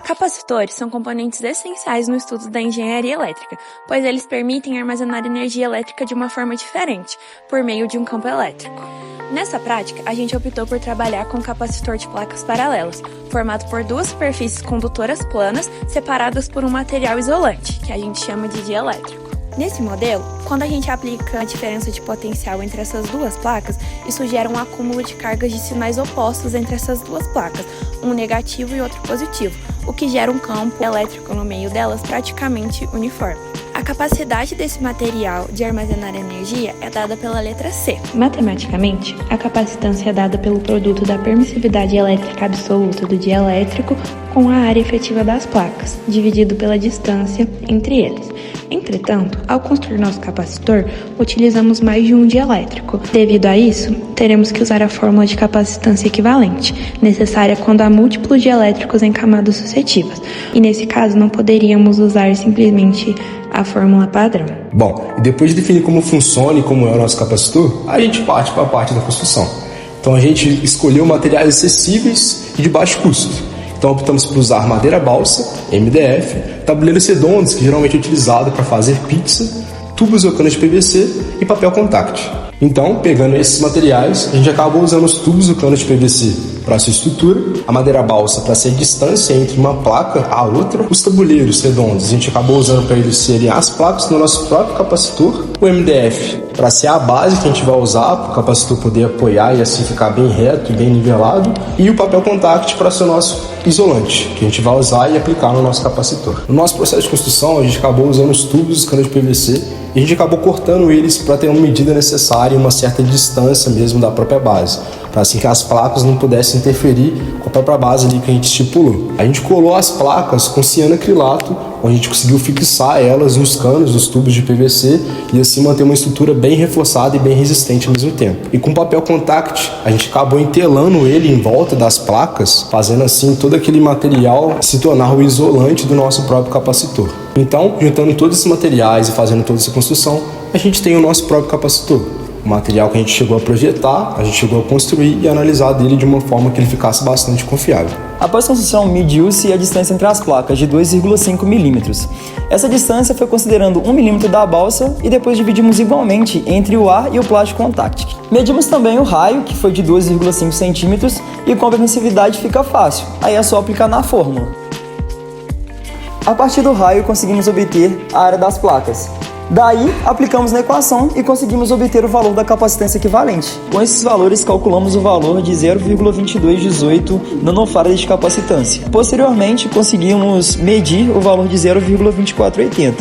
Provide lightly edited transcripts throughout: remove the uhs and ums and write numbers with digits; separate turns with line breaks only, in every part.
Capacitores são componentes essenciais no estudo da engenharia elétrica, pois eles permitem armazenar energia elétrica de uma forma diferente, por meio de um campo elétrico. Nessa prática, a gente optou por trabalhar com um capacitor de placas paralelas, formado por duas superfícies condutoras planas, separadas por um material isolante, que a gente chama de dielétrico. Nesse modelo, quando a gente aplica a diferença de potencial entre essas duas placas, isso gera um acúmulo de cargas de sinais opostos entre essas duas placas, um negativo e outro positivo, o que gera um campo elétrico no meio delas praticamente uniforme. A capacidade desse material de armazenar energia é dada pela letra C.
Matematicamente, a capacitância é dada pelo produto da permissividade elétrica absoluta do dielétrico com a área efetiva das placas, dividido pela distância entre eles. Entretanto, ao construir nosso capacitor, utilizamos mais de um dielétrico. Devido a isso, teremos que usar a fórmula de capacitância equivalente, necessária quando há múltiplos dielétricos em camadas sucessivas, e nesse caso não poderíamos usar simplesmente a fórmula padrão.
Bom, e depois de definir como funciona e como é o nosso capacitor, a gente parte para a parte da construção. Então a gente escolheu materiais acessíveis e de baixo custo. Então optamos por usar madeira balsa, MDF, tabuleiros redondos, que geralmente é utilizado para fazer pizza, tubos ou canos de PVC e papel contact. Então, pegando esses materiais, a gente acabou usando os tubos ou canos de PVC para sua estrutura, a madeira balsa para ser a distância entre uma placa a outra, os tabuleiros redondos a gente acabou usando para eles serem as placas do nosso próprio capacitor, o MDF para ser a base que a gente vai usar para o capacitor poder apoiar e assim ficar bem reto e bem nivelado, e o papel contact para ser o nosso isolante, que a gente vai usar e aplicar no nosso capacitor. No nosso processo de construção, a gente acabou usando os tubos e os canos de PVC e a gente acabou cortando eles para ter uma medida necessária e uma certa distância mesmo da própria base, para assim que as placas não pudessem interferir com a própria base ali que a gente estipulou. A gente colou as placas com cianoacrilato, onde a gente conseguiu fixar elas nos canos, nos tubos de PVC e assim manter uma estrutura bem reforçada e bem resistente ao mesmo tempo. E com papel contact, a gente acabou entelando ele em volta das placas, fazendo assim todo aquele material se tornar o isolante do nosso próprio capacitor. Então, juntando todos esses materiais e fazendo toda essa construção, a gente tem o nosso próprio capacitor. O material que a gente chegou a projetar, a gente chegou a construir e analisar dele de uma forma que ele ficasse bastante confiável.
Após a construção, mediu-se a distância entre as placas de 2,5 milímetros. Essa distância foi considerando 1 milímetro da balsa e depois dividimos igualmente entre o ar e o plástico contact. Medimos também o raio, que foi de 2,5 centímetros, e com a permissividade fica fácil, aí é só aplicar na fórmula. A partir do raio conseguimos obter a área das placas. Daí, aplicamos na equação e conseguimos obter o valor da capacitância equivalente. Com esses valores, calculamos o valor de 0,2218 nanofarads de capacitância. Posteriormente, conseguimos medir o valor de 0,2480.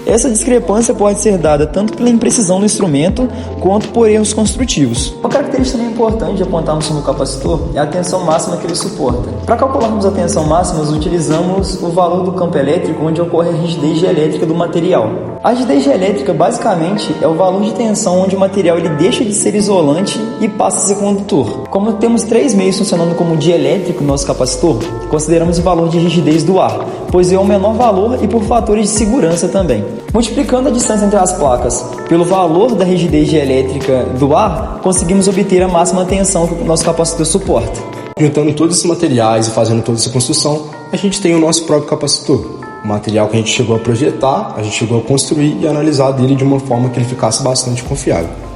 Essa discrepância pode ser dada tanto pela imprecisão do instrumento quanto por erros construtivos. Uma característica também importante de apontarmos sobre o capacitor é a tensão máxima que ele suporta. Para calcularmos a tensão máxima, utilizamos o valor do campo elétrico onde ocorre a rigidez dielétrica do material. A rigidez dielétrica, basicamente, é o valor de tensão onde o material ele deixa de ser isolante e passa a ser condutor. Como temos três meios funcionando como dielétrico no nosso capacitor, consideramos o valor de rigidez do ar, pois é o menor valor e por fatores de segurança também. Multiplicando a distância entre as placas pelo valor da rigidez dielétrica do ar, conseguimos obter a máxima tensão que o nosso capacitor suporta.
Juntando todos esses materiais e fazendo toda essa construção, a gente tem o nosso próprio capacitor. O material que a gente chegou a projetar, a gente chegou a construir e analisar dele de uma forma que ele ficasse bastante confiável.